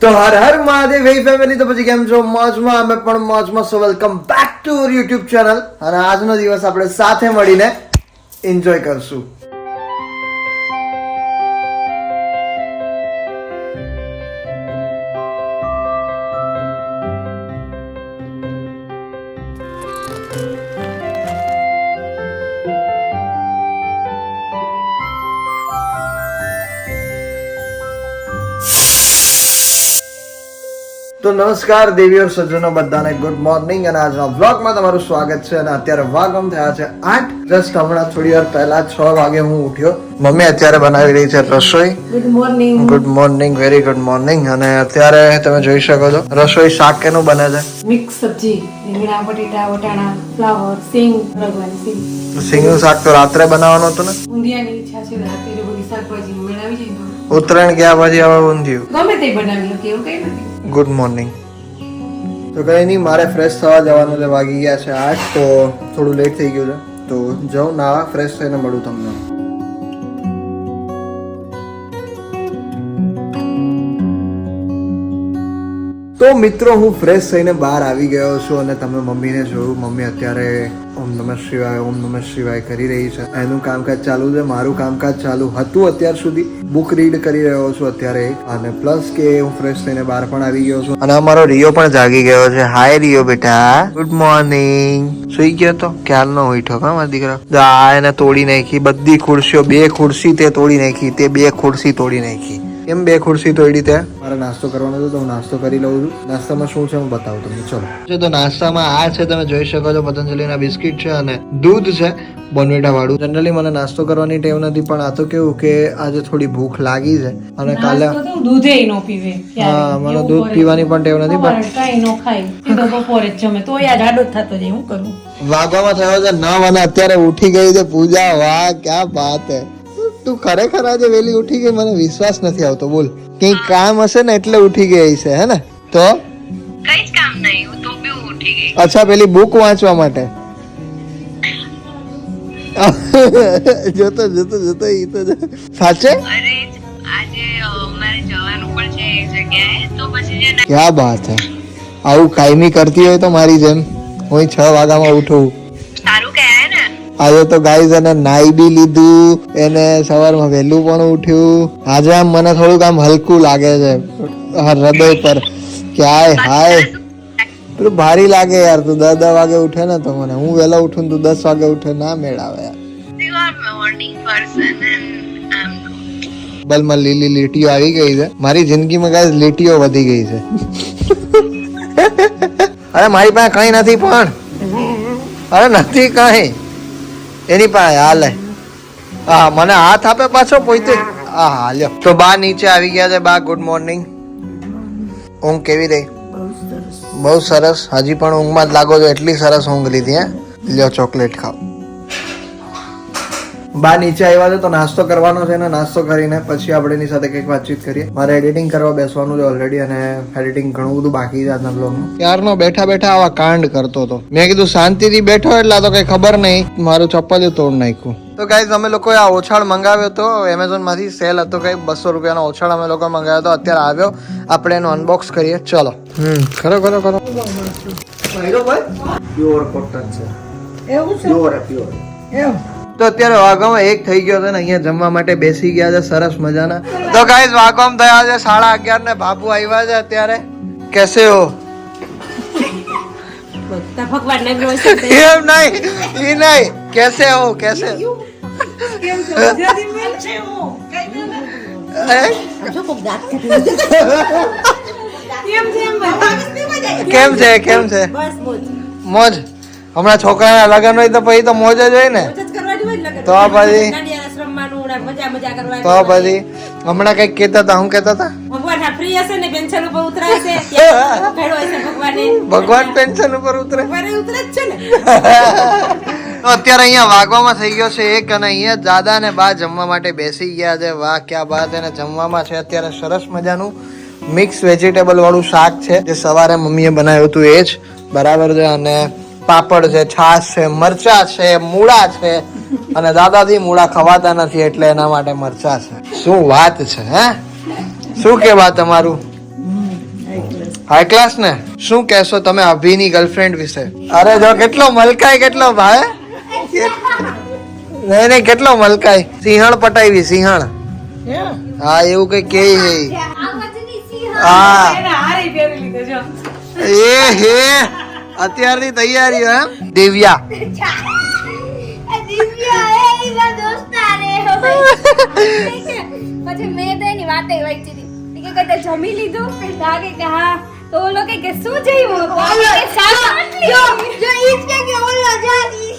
તો હર હર મહાદેવ હે ફેમિલી. તો પછી કેમ છો? મોજમાં? અમે પણ મોજમાં. સો welcome back to our YouTube channel. અને આજનો દિવસ આપણે સાથે મળીને એન્જોય કરશું. તો નમસ્કાર દેવીઓ સજ્જનો બધાને ગુડ મોર્નિંગ. અને આજના વ્લોગમાં તમારું સ્વાગત છે. અને અત્યારે વાગમ થયા છે 8. જસ્ટ હમણાં થોડી વાર પહેલા 6 વાગે હું ઉઠ્યો. મમ્મી અત્યારે બનાવી રહી છે રસોઈ. Good morning. Good morning, very good morning. અને અત્યારે તમે જોઈ શકો છો રસોઈ શાક કેનું બને છે? મિક્સ સબ્જી, રીંગણા, બટેટા, વટાણા, ફ્લાવર, સિંગ, રગવાની સિંગ. સિંગનું શાક તો રાત્રે બનાવવાનું હતું ને? ઊંધિયાની ઈચ્છા છે રાતે બધી શાકભાજી બનાવી જાય તો ઉત્તરાયણ ગયા પછી હવે ઊંધિયું ગમે તે બનાવી શકે એવું કઈ નથી. Good morning. તો કઈ નહીં, મારે ફ્રેશ થવા જવાનું છે. વાગી ગયા છે 8, તો થોડું લેટ થઈ ગયું છે. તો જાઉં નાવા, ફ્રેશ થઈને મળું તમને. તો મિત્રો, હું ફ્રેશ થઈને બહાર આવી ગયો છું. અને તમે મમ્મીને જોયું, મમ્મી અત્યારે ઓમ નમઃ શિવાય કરી રહી છે. એનું કામકાજ ચાલુ છે, મારું કામકાજ ચાલુ હતું અત્યાર સુધી. બુક રીડ કરી રહ્યો છું અત્યારે. અને પ્લસ કે હું ફ્રેશ થઈને બહાર પણ આવી ગયો છું. અને અમારો રિયો પણ જાગી ગયો છે. હાય રિયો બેટા, ગુડ મોર્નિંગ. સુઈ ગયો તો ક્યારનો ઉઠ્યો કા મારા દીકરા? આ એને તોડી નાખી બધી ખુરશીઓ. 2 ખુરશી તે તોડી નાખી. તે 2 ખુરશી તોડી નાખી. કેમ 2 ખુરશી તોડી? તે મારે નાસ્તો કરવાનો છે તો હું નાસ્તો કરી લઉં છું. નાસ્તામાં શું છે હું બતાવું તમને. ચલો. તો નાસ્તામાં આ છે, તમે જોઈ શકો છો, પતંજલિના બિસ્કિટ છે અને દૂધ છે બોર્નવિટા વાળું. જનરલી મને નાસ્તો કરવાની ટેવ નથી, પણ આ તો કેવું કે આજે થોડી ભૂખ લાગી છે. અને કાલે દૂધે નો પીવે. હા, મને દૂધ પીવાની પણ ટેવ નથી, પણ કઈ નો ખાય. એ તો બપોરે જ જમે તો યાર આડો થતો જાય. હું કરું? વાગવામાં થયો છે 9 અને અત્યારે ઉઠી ગઈ છે પૂજા. વાહ, ક્યાં બાત હે. તું ખરેખર આજે વહેલી ઉઠી ગઈ? મને વિશ્વાસ નથી આવતો. બોલ, કઈ કામ હશે ને એટલે ઉઠી ગઈ છે, હે ને? તો કઈ જ કામ નહીં, હું તો બી ઉઠી ગઈ. અચ્છા, પેલી બુક વાંચવા માટે. જોતો ઈ તો સાચે. અરે આજે મારે જવાનું પણ છે એ જગ્યાએ, તો પછી છે ને ક્યાં બાત હે. આવું કાયમી કરતી હોય તો મારી જેમ હું 6 વાગ્યામાં ઉઠું. સારું કહેવાય ને. આજે તો ગાઈઝ એને નાઈ બી લીધું, એને સવારમાં વહેલું પણ ઉઠ્યું. આજે આમ મને થોડુંક આમ હલકું લાગે છે હૃદય પર. ક્યાંય હાય, પેલું ભારી લાગે યાર. તું 10 વાગે ઉઠે ને તો મને, હું વહેલા ઉઠું તું 10 વાગે ઉઠે, ના મેળ આવે યાર. You are morning person and I'm બલમાં લીલી લીટીઓ આવી ગઈ છે મારી જિંદગીમાં. ગાઈઝ લીટીઓ વધી ગઈ છે. અરે મારી પાસે કઈ નથી, પણ અરે નથી કઈ એની પાસે. હાલે, હા, મને હાથ આપે પાછો પોતે. હા, હાલ્યો. તો બા નીચે આવી ગયા છે. બા ગુડ મોર્નિંગ. ઊંઘ કેવી રહી? બહુ સરસ. હજી પણ ઊંઘમાં જ લાગો છો, એટલી સરસ ઊંઘ લીધી. હે, લ્યો ચોકલેટ ખાઓ. બા નીચે આવ્યા છે તો નાસ્તો કરવાનો છે ને. નાસ્તો કરીને પછી આપણે એની સાથે કંઈક વાતચીત કરીએ. મારે એડિટિંગ કરવા બેસવાનું છે ઓલરેડી, અને એડિટિંગ ઘણું બધું બાકી છે આજના બ્લોગમાં. ક્યારનો બેઠા બેઠા આવા કાંડ કરતો હતો. મેં કીધું શાંતિથી બેઠો એટલે તો કઈ ખબર નહીં, મારું ચપ્પલ તોડ નાખ્યું. તો ગાઈઝ, અમે લોકોએ આ ઓછાળ મંગાવ્યો હતો એમેઝોન માંથી. સેલ હતો કઈ 200 રૂપિયાનો ઓછાળ અમે લોકો મંગાવ્યો હતો. અત્યારે આવ્યો, આપણે એનો અનબોક્સ કરીએ. ચલો. કરો. પ્યોર કોટન છે. એવું છે? પ્યોર. એવું. તો અત્યારે વાગવામાં 1 થઈ ગયો છે ને અહીંયા જમવા માટે બેસી ગયા છે સરસ મજાના. તો ગાઈઝ, વાગવામાં થયા છે 11:30 ને બાબુ આવ્યા છે અત્યારે. કેસે હો? ભગવાન ને એમ નહીં, ઈ નહીં, કેસે હો? કેસે હે? કેમ છે? મોજ. હમણાં છોકરાના લગ્ન હોય તો પછી તો મોજ જ હોય ને. તો પછી હમણાં કઈક કેતા હતા. હું કેતા હતા? ભગવાન પેન્શન ઉપર ઉતરે. તો અત્યારે અહીંયા વાગવામાં થઈ ગયો છે 1 અને અહીંયા દાદા ને બા જમવા માટે બેસી ગયા છે. વાહ, ક્યાં બાત. એને જમવામાં છે અત્યારે સરસ મજાનું મિક્સ વેજીટેબલ વાળું શાક છે, જે સવારે મમ્મીએ બનાવ્યું હતું એ જ. બરાબર છે. અને પાપડ છે, છાશ છે, મરચા છે, મૂળા છે. અને દાદાથી મૂળા ખવાતા નથી એટલે એના માટે મરચા છે. શું વાત છે? હે, શું કેવા તમારું? હાઈ ક્લાસ ને શું કહેશો તમે અભિની ગર્લફ્રેન્ડ વિશે? અરે જો કેટલો મલકાય, કેટલો ભાઈ, નહીં નહીં કેટલો મલકાય. સિંહણ પટાવી, સિંહણ. હા એવું કઈ કે હા એ હે અત્યારની તૈયારી એમ. દિવ્યા પછી મેં તો એની વાતે વાંચી હતી કે કદાચ જમી લીધું લાગે કે હા તો ઓલો કે શું જયું જો ઈ કે ઓલો જાતી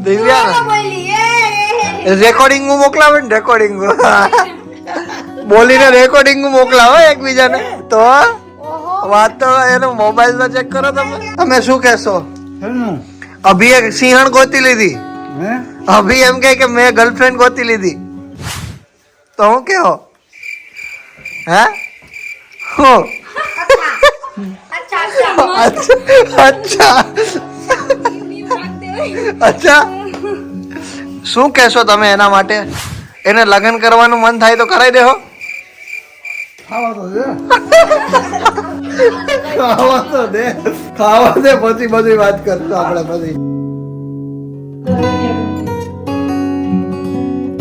દિવ્યા રેકોર્ડિંગ મોકલાવે ને, રેકોર્ડિંગ બોલીને રેકોર્ડિંગ મોકલાવો એકબીજાને. તો વાત તો એનો મોબાઈલ માં ચેક કરો તમે. તમે શું કહેશો? અભી એક સિંહણ ગોતી લીધી. અભી એમ કે મેં ગર્લફ્રેન્ડ ગોતી લીધી તો હું કેવો? હે હું અચ્છા શું કહેશો તમે એના માટે? એને લગ્ન કરવાનું મન થાય તો કરાવી દેહો. ખાવા તો દે પછી બધી વાત કરતો આપણે પછી.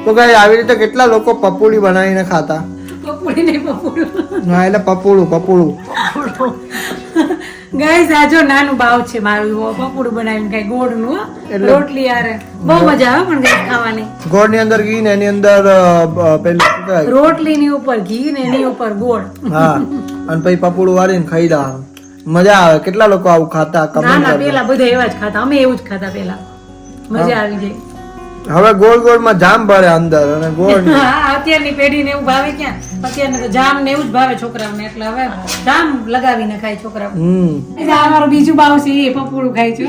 તો ગાઈ આવી રીતે કેટલા લોકો પપોડી બનાવીને ખાતા. હા એટલે પપોડું ગાઈસ આ જો નાનું બાવ છે મારું, પપોડું બનાવીને ખાય ગોળનું. રોટલી યાર બહુ મજા આવે પણ ગાઈસ ખાવાની. ગોળ ની અંદર ઘી ને એની અંદર પેલું રોટલી ની ઉપર ઘી ને એની ઉપર ગોળ. હા અને પછી પપોડું વાળીને ખાઈ લા. મજા આવે. કેટલા લોકો આવું ખાતા? ના પેલા બધા એવા જ ખાતા, અમે એવું જ ખાતા પેલા. મજા આવી જાય. હવે ગોળ ગોળ માં જામ ભરે અંદર અને ગોળ અત્યારની પેઢી ને એવું ભાવે ક્યાં? અત્યારને તો જામ ને એવું જ ભાવે છોકરાઓને, એટલે હવે જામ લગાવીને ખાય છોકરાઓ. અમારું બીજું બાવ છે એ પપોડું ખાય છે.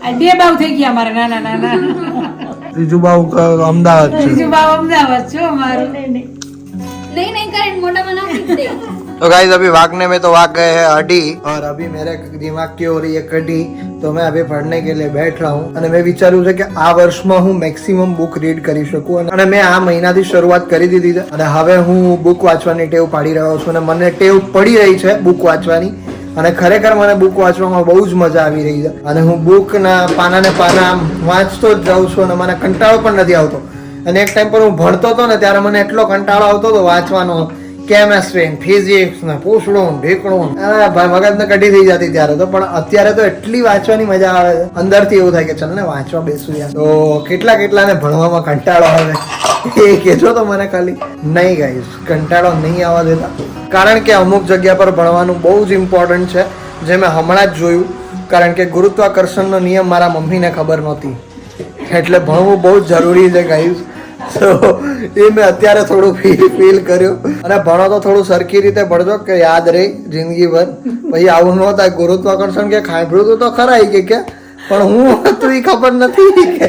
આ બે બાવ થઈ ગયા અમારે નાના નાના. ત્રીજું બાવ અમદાવાદ છે. ત્રીજું બાવ અમદાવાદ છે અમારું. नहीं करे मोटा बना दे. तो गाइस अभी भागने में तो भाग गए हैं अडी और अभी मेरे दिमाग की हो रही है कडी. तो मैं अभी पढ़ने के लिए बैठ रहा हूँ અને મેં વિચાર્યું છે કે આ વર્ષમાં હું મેક્સિમમ બુક રીડ કરી શકું અને મેં આ મહિનાથી શરૂઆત કરી દીધી છે અને હવે હું બુક વાંચવાની ટેવ પાડી રહ્યો છું અને મને ટેવ પડી રહી છે બુક વાંચવાની અને ખરેખર મને બુક વાંચવામાં બહુ જ મજા આવી રહી છે અને હું બુકના પાના ને પાના વાંચતો જ જાઉં છું અને મને કંટાળો પણ નથી આવતો. અને એક ટાઈમ પર હું ભણતો હતો ને ત્યારે મને એટલો કંટાળો આવતો હતો વાંચવાનો, કેમેસ્ટ્રી ફિઝિક્સ ને પૂછડું ઢીકણું મગજ ને કઢી થઈ જતી ત્યારે તો. પણ અત્યારે તો એટલી વાંચવાની મજા આવે છે, અંદરથી એવું થાય કે ચાલ ને વાંચવા બેસું યાર. તો કેટલા ને ભણવામાં કંટાળો આવે એ કહેજો તો મને ખાલી. નહીં ગાઈસ કંટાળો નહીં આવવા દેતા, કારણ કે અમુક જગ્યા પર ભણવાનું બહુ જ ઇમ્પોર્ટન્ટ છે જે મેં હમણાં જ જોયું. કારણ કે ગુરુત્વાકર્ષણનો નિયમ મારા મમ્મીને ખબર નહોતી એટલે ભણવું બહુ જ જરૂરી છે ગાઈસ. તો એ મેં અત્યારે થોડું ફીલ કર્યું અને ભણો તો થોડું સરખી રીતે ભણજો કે યાદ રહે જિંદગીભર. પછી આવું ન થાય ગુરુત્વાકર્ષણ કે ખાંભળ્યું તો ખરા કે પણ હું હતું એ ખબર નથી કે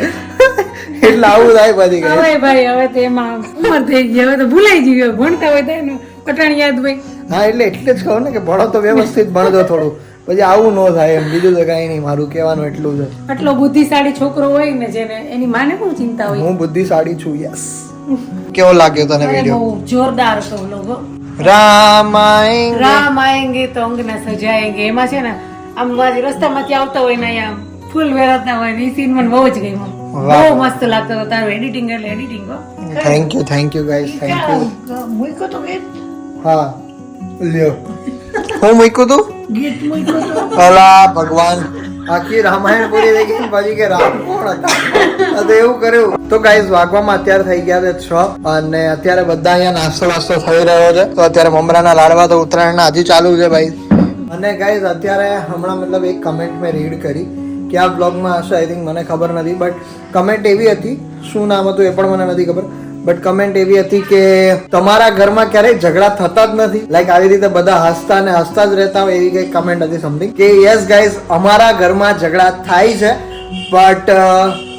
એટલે આવું થાય પછી. હવે ભાઈ હવે તો એમાં ઉંમર થઈ ગઈ, હવે તો ભૂલાઈ ગયો. ભણતા હોય તો એનું પટાણ યાદ હોય. હા એટલે જ કહું ને કે ભણો તો વ્યવસ્થિત ભણજો થોડું, પછી આવું ન થાય એમ. બીજું તો કઈ નહીં, મારું કહેવાનું એટલું છે. આટલો બુદ્ધિશાળી છોકરો હોય ને જેને, એની માને શું ચિંતા હોય. હું બુદ્ધિશાળી છું. યસ. કેવો લાગ્યો તને વિડિયો? બહુ જોરદાર હતો લોગો. રામ આएंगे તો અંગના સજાएंगे એમાં છે ને આમ રસ્તામાંથી આવતા હોય ને આમ ફૂલ વેરાતા હોય ને એ સીન મને બહુ જ ગમ્યો. બહુ મસ્ત લાગતો હતો. તારું એડિટિંગ એટલે editing. Thank you guys, thank you. મૂક્યો તો કે હા લ્યો હું મૂક્યું તું અલા ભગવાન આખી રામાયણ પૂરી થઈ ગઈ પછી કે રામ કોણ હતા તો એવું કર્યું. તો ગાઈસ વાગવામાં અત્યારે થઈ ગયા છે 6 અને અત્યારે બધા અહીંયા નાસ્તો થઈ રહ્યો છે. તો અત્યારે મમરાના લાડવા તો ઉત્તરાયણના હજી ચાલુ છે ભાઈ. અને ગાઈસ અત્યારે હમણાં મતલબ એક કમેન્ટ મેં રીડ કરી કે આ બ્લોગમાં હશે આઈ થિંક, મને ખબર નથી, બટ કમેન્ટ એવી હતી, શું નામ હતું એ પણ મને નથી ખબર, બટ કમેન્ટ એવી હતી કે તમારા ઘરમાં ક્યારેય ઝઘડા થતા જ નથી, લાઈક આવી રીતે બધા હસતા ને હસતા જ રહેતા હોય, એવી કઈ કમેન્ટ હતી સમથિંગ. કે યસ ગાઈઝ અમારા ઘરમાં ઝઘડા થાય છે બટ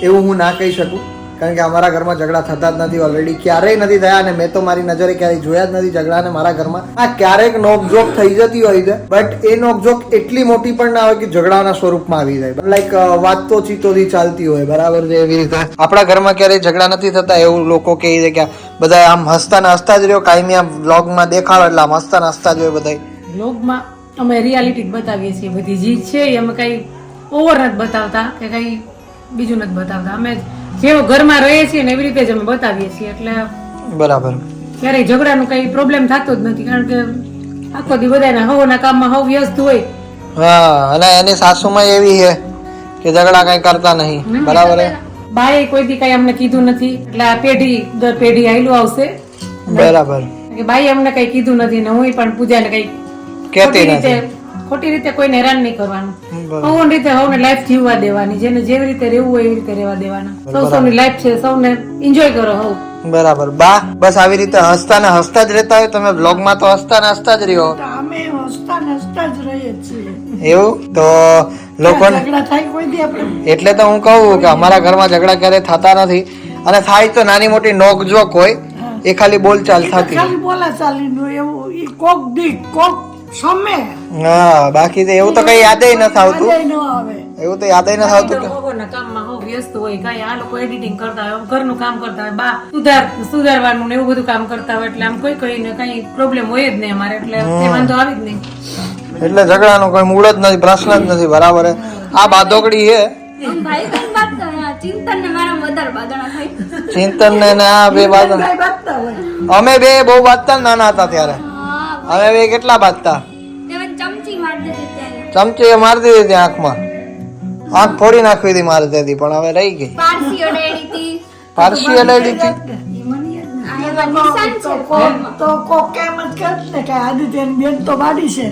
એવું હું ના કહી શકું કારણ કે અમારા ઘરમાં ઝઘડા થતા જ નથી, ઓલરેડી ક્યારેય નથી થયા અને મેં તો મારી નજરે ક્યારેય જોયા જ નથી ઝઘડાને મારા ઘરમાં. આ ક્યારેક નોકઝોક થઈ જતી હોય છે બટ એ નોકઝોક એટલી મોટી પણ ના હોય કે ઝઘડાના સ્વરૂપમાં આવી જાય, લાઈક વાતો ચીતોથી ચાલતી હોય, બરાબર છે. એવી રીતે આપણા ઘરમાં ક્યારેય ઝઘડા નથી થતા એવું લોકો કહે છે કે બધા આમ હસતા ને હસતા જ રહ્યો, કાયમી આમ વ્લોગમાં દેખાડો એટલે આમ હસતા ને હસતા જ હોય બધા. વ્લોગમાં અમે રિયાલિટી જ બતાવીએ છીએ બધી જે છે એ અમે કઈ ઓવર નથી બતાવતા કે કઈ બીજું નથી બતાવતા. અમે જેવો ઘરમાં રહીએ છીએ ને એવી રીતે જ અમે બતાવીએ છીએ. એટલે બરાબર. ક્યારેય ઝઘડાનું કઈ પ્રોબ્લેમ થતો જ નથી, કારણ કે આખો દી બધાના હવના કામમાં હવ વ્યસ્ત હોય. હા, અને એની સાસુમાં એવી છે કે ઝઘડા કઈ કરતા નહીં. બરાબર છે. બાએ કોઈ દી કઈ અમને કીધું નથી, એટલે આ પેઢી દર પેઢી આયલું આવશે. બરાબર. કે બાઈ અમને કઈ કીધું નથી ને હું પણ પૂજાને કઈ ખોટી રીતે કોઈને હેરાન નહીં કરવાનું. સૌની રીતે સૌને લાઈફ જીવવા દેવાની, જેને જેવી રીતે રહેવું હોય એવી રીતે રહેવા દેવાના. સૌની લાઈફ છે, સૌને એન્જોય કરો. હવ બરાબર. બા બસ આવી રીતે હસતા ને હસતા જ રહેતા હોય. તમે બ્લોગમાં તો હસતા ને હસતા જ રહ્યો. અમે હસતા ને હસતા જ રહીએ છીએ. એવું તો લોકોને ઝઘડા થાય કોઈ દી આપણે એટલે તો હું કહું કે અમારા ઘરમાં ઝઘડા ક્યારે થતા નથી, અને થાય તો નાની મોટી નોકઝોક હોય, એ ખાલી બોલચાલ થતી. ખાલી બોલા ચાલીનું એવું ઈ કોક દી કોક સમે હા, બાકી તો એવું તો કઈ યાદય નથી આવતું. મજાય ન આવે. એવું તો યાદય નથી આવતું કે હવના કામમાં હવ વ્યસ્ત હોય. કઈ આ લોકો એડિટિંગ કરતા હોય, ઘરનું કામ કરતા હોય, બા સુધારવાનું ને એવું બધું કામ કરતા હોય. એટલે આમ કોઈ કઈને કઈ પ્રોબ્લેમ હોય જ નહીં અમારે, એટલે કઈ વાંધો આવી જ નહીં. એટલે ઝઘડાનો કોઈ મૂળ જ નથી, પ્રશ્ન જ નથી. બરાબર. આ બાદોકડી છે. ભાઈ બહેન વાત તો ચિંતન ને મારા વધારે બાદણા થાય. ચિંતન ને આ બે બાદ કઈ બાંધતા હોય. અમે બે બહુ બાંધતા ને નાના હતા ત્યારે. હા, અમે બે કેટલા બાંધતા. તમે ચમચી મારી દીધી ત્યારે. ચમચી મારી દીધી હતી આંખમાં. આંખ ફોડી નાખવી હતી મારે તેથી, પણ હવે રહી ગઈ. પારસી ઓડેડી હતી. પારસી અડાડી હતી. આ એમાં નિશાન છે કોકમાં. તો કોક કેમ જ કરત ને કે આદિત્યની બેન તો બાડી છે.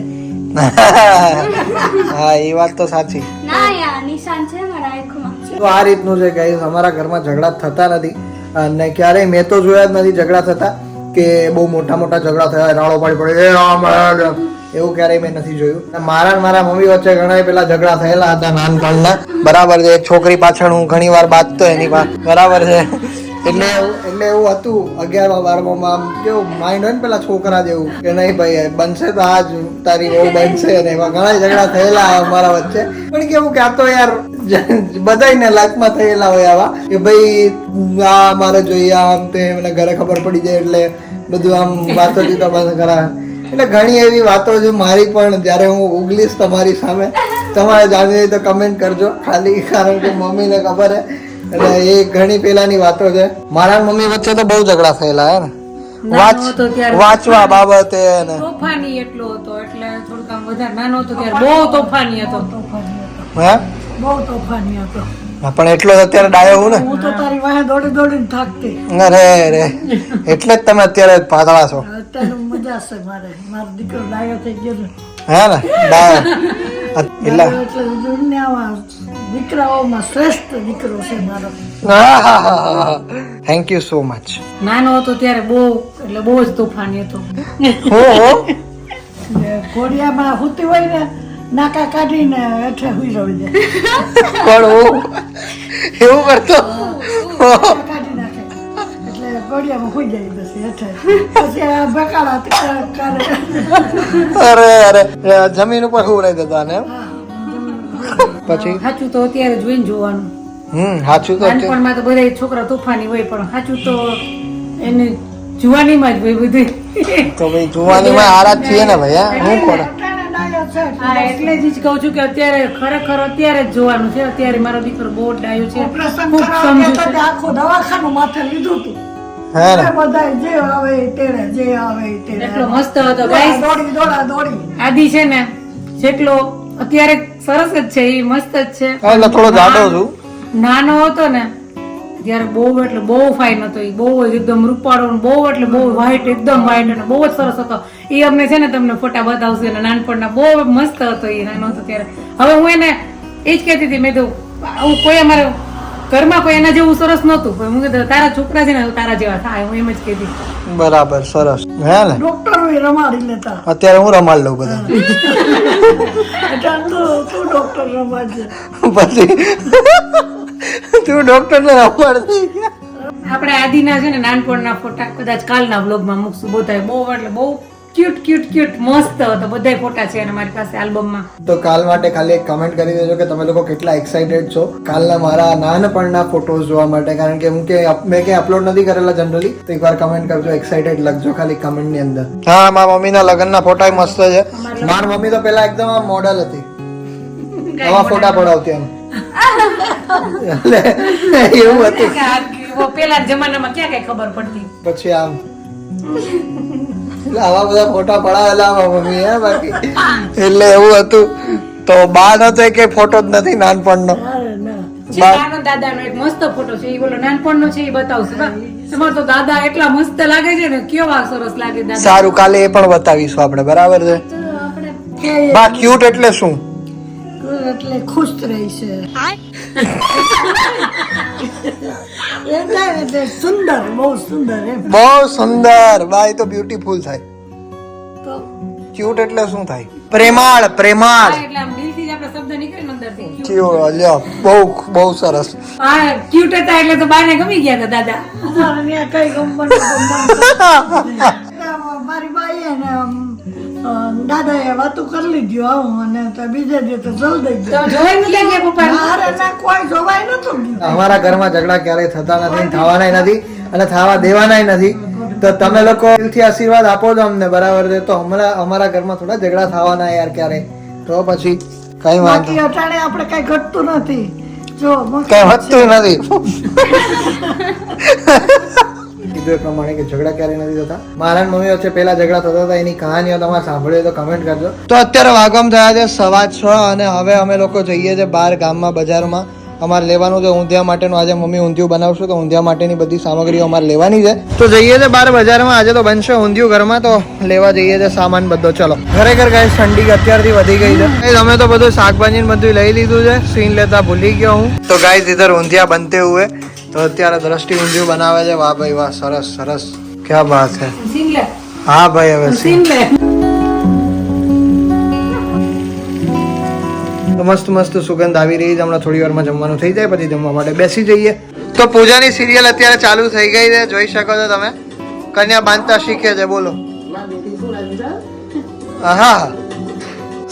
હા, એ વાત તો સાચી. ના યાર નિશાન છે મારા આંખમાં. તો આ રીતનું છે ગાઈસ, અમારા ઘરમાં ઝઘડા થતા નથી, અને ક્યારેય મેં તો જોયા જ નથી ઝઘડા થતા કે બહુ મોટા મોટા ઝઘડા થયા, રાડો પાડી પડે એવું ક્યારેય મેં નથી જોયું. મારા ને મારા મમ્મી વચ્ચે ઘણા પેલા ઝઘડા થયેલા હતા નાનપણના. બરાબર છે. એક છોકરી પાછળ હું ઘણી વાર બાજતો એની પાસે. બરાબર છે. એટલે એવું હતું 11મા 12મા આમ કેવું માઇન્ડ હોય ને પેલા છોકરા જેવું કે નહીં ભાઈ બનશે તો આજ તારી બહુ બનશે ને એમાં ઘણા ઝઘડા થયેલા અમારા વચ્ચે. પણ કેવું કે આ તો યાર બધાને લાઈફમાં થયેલા હોય આવા કે ભાઈ આ મારે જોઈએ આમ તે મને ઘરે ખબર પડી જાય એટલે બધું આમ વાતો જીતો બંધ કરા. એટલે ઘણી એવી વાતો છે મારી પણ, જયારે હું ઉગલીશ તમારી સામે તમારે જાણવી હોય તો કમેન્ટ કરજો ખાલી, કારણ કે મમ્મીને ખબર હે. એટલે એ ઘણી પેલાની વાતો છે. મારા મમ્મી વચ્ચે તો બહુ ઝઘડા થયેલા હે ને, નાનો હતો ત્યારે વાંચવા બાબતે ને. તોફાની એટલો હતો, એટલે થોડુંક આમ વધારે નાનો હતો ત્યારે બહુ તોફાની હતો. હે બહુ તોફાની હતો. હા, પણ એટલો જ અત્યારે ડાયો હું ને. હું તો તારી વાહે દોડી દોડીને થાકતી. અરે રે, એટલે જ તમે અત્યારે પાતળા છો. અત્યારે મજા છે મારો દીકરો ડાયો થઈ ગયો છે. હે ને ડાયો એટલે એટલે દુનિયામાં દીકરાઓમાં શ્રેષ્ઠ દીકરો છે મારો. Thank you so much. નાનો હતો ત્યારે બહુ એટલે બહુ જ તોફાની હતો. ઘોડિયામાં હુતી હોય ને નાકા કાઢીને હેઠે હુઈ રહી જાય. કોણ હું એવું કરતો? કાઢી નાખે એટલે ઘોડિયામાં હુઈ જાય બસ હેઠે. પછી આ બકાડા કરે. અરે જમીન ઉપર હું રહી દેતા ને. પછી સાચું તો અત્યારે જોઈને જોવાનું. સાચું તો નાનપણમાં તો બધા છોકરા તોફાની હોય, પણ સાચું તો એને જુવાનીમાં જ હોય બધું. તો ભાઈ જુવાનીમાં હારા જ છીએ ને ભાઈ. હું કોણ હા, એટલે જ કહું છું કે અત્યારે ખરેખર અત્યારે જ જોવાનું છે. અત્યારે મારો દીકરો બહુ ડાયો છે, ઓપરેશન ખૂબ કરાવવા સમજુ ગયા છે. હતા, આખું દવાખાનું માથે લીધું હતું. હે ને બધા જે આવે એ તેડે, જે આવે એ તેડે. એટલો મસ્ત હતો ગાઈસ. દોડી આદિ છે ને જેટલો અત્યારે સરસ જ છે, એ મસ્ત જ છે. એટલે થોડો જાડો છું. નાનો હતો ને ત્યારે બહુ એટલે બહુ ફાઇન હતો. એ બહુ જ એકદમ રૂપાળો ને બહુ એટલે બહુ વ્હાઈટ, એકદમ વ્હાઈટ અને બહુ જ સરસ હતો. એ અમને છે ને તમને ફોટા બતાવશે અને નાનપણના બહુ મસ્ત હતો એ નાનો હતો ત્યારે. હવે હું એને એ જ કહેતી હતી, મેં તો આવું કોઈ અમારે ઘરમાં કોઈ એના જેવું સરસ નહોતું, પણ હું કીધું તારા છોકરા છે ને તારા જેવા થાય, હું એમ જ કહેતી. બરાબર, સરસ. હે ને ડોક્ટર રમાડી લેતા. અત્યારે હું રમાડ લઉં બધા. તું ડોક્ટર રમાડજે. પછી તું ડોક્ટર ને રમાડ. આપણે આદિના છે ને નાનપણના ફોટા કદાચ કાલના વ્લોગમાં મૂકશું. બધા બહુ એટલે બહુ ક્યુટ ક્યુટ ક્યુટ મસ્ત હતો. બધાય ફોટા છે અને મારી પાસે આલ્બમમાં. તો કાલ માટે ખાલી એક કમેન્ટ કરી દેજો કે તમે લોકો કેટલા એક્સાઇટેડ છો કાલના મારા નાનપણના ફોટોઝ જોવા માટે, કારણ કે હું કે મેં કે અપલોડ નથી કરેલા જનરલી, તો એકવાર કમેન્ટ કરજો, એક્સાઇટેડ લખજો ખાલી કમેન્ટની અંદર. હા, મારા મમ્મીના લગ્નના ફોટા મસ્ત છે. મારી મમ્મી તો પેલા એકદમ આમ મોડલ હતી, આવા ફોટા પડાવતી એમ. એટલે એવું હતું પેલા જમાનામાં ક્યાં કઈ ખબર પડતી. પછી આમ એટલે આવા બધા ફોટા પડાવેલા મમ્મી હે બાકી. એટલે એવું હતું. તો બા નતો કે ફોટો જ નથી નાનપણનો. છે નાનો દાદાનો એક મસ્ત ફોટો છે, એ બોલો નાનપણનો છે, એ બતાવશું. બા તમારો તો દાદા એટલા મસ્ત લાગે છે ને, કેવા સરસ લાગે દાદા. સારું, કાલે એ પણ બતાવીશું આપણે, બરાબર છે. બા ક્યુટ એટલે શું? એટલે ખુશ રહી છે એટલે સુંદર, બહુ સુંદર એમ. બહુ સુંદર. બા એ તો બ્યુટીફુલ થાય. તો ક્યુટ એટલે શું થાય? પ્રેમાળ, પ્રેમાળ. એટલે આમ દિલથી જ આપણે શબ્દ નીકળે ને અંદરથી. ક્યુટ, લ્યો, બહુ બહુ સરસ. હા, ક્યુટ હતા એટલે તો બાને ગમી ગયા હતા દાદા. અમારે ત્યાં કઈ ગમવાનું મારી બાઈએ ને દાદાએ વાતું કરી લીધી આવું, અને તો બીજે દી તો જલ્દી તો જોઈ નતા ગયા પપ્પા. મારે ના કોઈ જોવાય નતું ગયું. અમારા ઘરમાં ઝઘડા ક્યારેય થતા નથી, થવાનાય નથી અને થવા દેવાનાય નથી. તો તમે લોકો દિલથી આશીર્વાદ આપો છો અમને, બરાબર છે. તો હમણાં અમારા ઘરમાં થોડા ઝઘડા થવાના યાર ક્યારેય, તો પછી કઈ વાંધો બાકી અટાણે આપણે કઈ ઘટતું નથી. જો કઈ વધતું નથી. કીધું એ પ્રમાણે કે ઝઘડા ક્યારે નથી થતા. મારા મમ્મી વચ્ચે પેલા ઝઘડા થતા હતા, એની કહાનીઓ તમારે સાંભળ્યો તો કમેન્ટ કરજો. તો અત્યારે વાગમ થયા છે 6:15 અને હવે અમે લોકો જઈએ છીએ બહાર ગામમાં, બજારમાં. અમારે લેવાનું છે ઊંધિયા માટેનું. આજે મમ્મી ઊંધિયું બનાવશું, તો ઊંધિયા માટેની બધી સામગ્રીઓ અમારે લેવાની છે. તો જઈએ છીએ બહાર બજારમાં. આજે તો બનશે ઊંધિયું ઘરમાં, તો લેવા જઈએ છીએ સામાન બધો. ચલો. ખરેખર ગાઈસ ઠંડી અત્યારથી વધી ગઈ છે. અમે તો બધું શાકભાજી બધું લઈ લીધું છે, સીન લેતા ભૂલી ગયો હું. તો ગાઈસ ઇધર ઊંધિયા બનતે હુએ. તો અત્યારે દ્રષ્ટિ ઊંધિયું બનાવે છે. વાહ ભાઈ વાહ, સરસ સરસ, ક્યાં વાત છે. સીન લે. હા ભાઈ, હવે સીન લે. તો મસ્ત મસ્ત સુગંધ આવી રહી છે. હમણાં થોડી વારમાં જમવાનું થઈ જાય પછી જમવા માટે બેસી જઈએ. તો પૂજાની સિરિયલ અત્યારે ચાલુ થઈ ગઈ છે, જોઈ શકો છો તમે. કન્યા બાંધતા શીખે છે, બોલો. હા,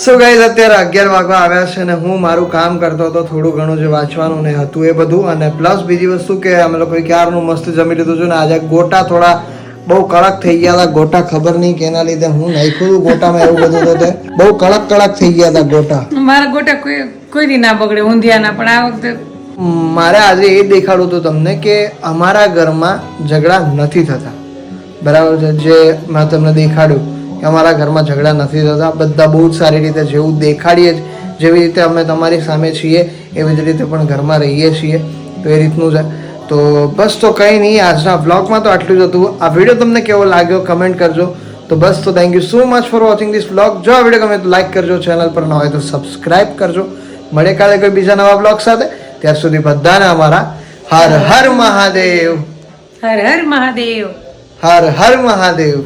સો ગાઈઝ અત્યારે 11 વાગવા આવ્યા છે અને હું મારું કામ કરતો હતો, થોડું ઘણું જે વાંચવાનું ને હતું એ બધું. અને પ્લસ બીજી વસ્તુ કે અમે લોકો ક્યારનું મસ્ત જમી લીધું છે ને આજે ગોટા થોડા બહુ કડક થઈ ગયા હતા. ગોટા ખબર નહીં કેના લીધે હું નાખ્યું હતું ગોટામાં, એવું બધું તો બહુ કડક થઈ ગયા હતા ગોટા. મારા ગોટા કોઈ દી ના બગડે ઊંધિયાના, પણ આ વખતે મારે આજે એ દેખાડવું હતું તમને કે અમારા ઘરમાં ઝઘડા નથી થતા, બરાબર છે. જે મેં તમને દેખાડ્યું કે અમારા ઘરમાં ઝઘડા નથી થતા. બધા બહુ જ સારી રીતે જેવું દેખાડીએ, જેવી રીતે અમે તમારી સામે છીએ એવી જ રીતે પણ ઘરમાં રહીએ છીએ. તો એ રીતનું છે. તો બસ, તો કંઈ નહીં, આજના વ્લોગમાં તો આટલું જ હતું. આ વિડીયો તમને કેવો લાગ્યો કમેન્ટ કરજો. તો બસ, તો thank you so much for watching this vlog. જો આ વિડીયો ગમે તો લાઈક કરજો, ચેનલ પર ન હોય તો સબસ્ક્રાઇબ કરજો. મળે કાલે કોઈ બીજા નવા વ્લોગ સાથે. ત્યાર સુધી બધાને અમારા હર હર મહાદેવ. હર હર મહાદેવ. હર હર મહાદેવ.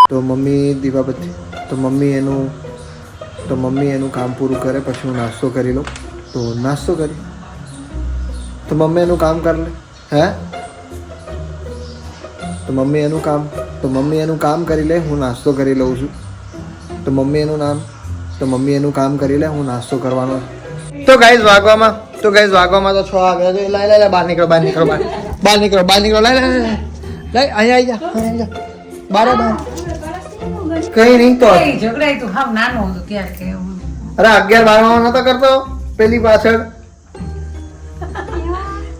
તો મમ્મી દીવાબત્તી, તો મમ્મી એનું કામ પૂરું કરે પછી હું નાસ્તો કરી લઉં. તો નાસ્તો કરી તો મમ્મી એનું કામ કરી લે. હે, તો મમ્મી એનું કામ કરી લે, હું નાસ્તો કરી લઉં છું. તો મમ્મી એનું કામ કરી લે, હું નાસ્તો કરવાનો. તો ગાઈઝ વાગવામાં તો 6 આવ્યા છે. લાય બહાર નીકળો, લઈ અહીંયા આવી જા બહાર. કઈ નહીં તો ઝઘડા તું હાવ નાનો હતો ત્યારે કે અરે 11-12 નતો કરતો પેલી પાછળ.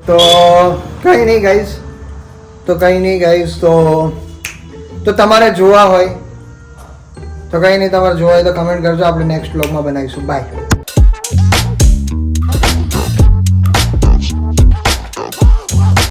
તો કઈ નહીં ગાઈસ, તો તમારે જોવા હોય તો કઈ નહીં, તમારે જોવા હોય તો કમેન્ટ કરજો. આપણે નેક્સ્ટ વ્લોગમાં બનાવીશું. બાય.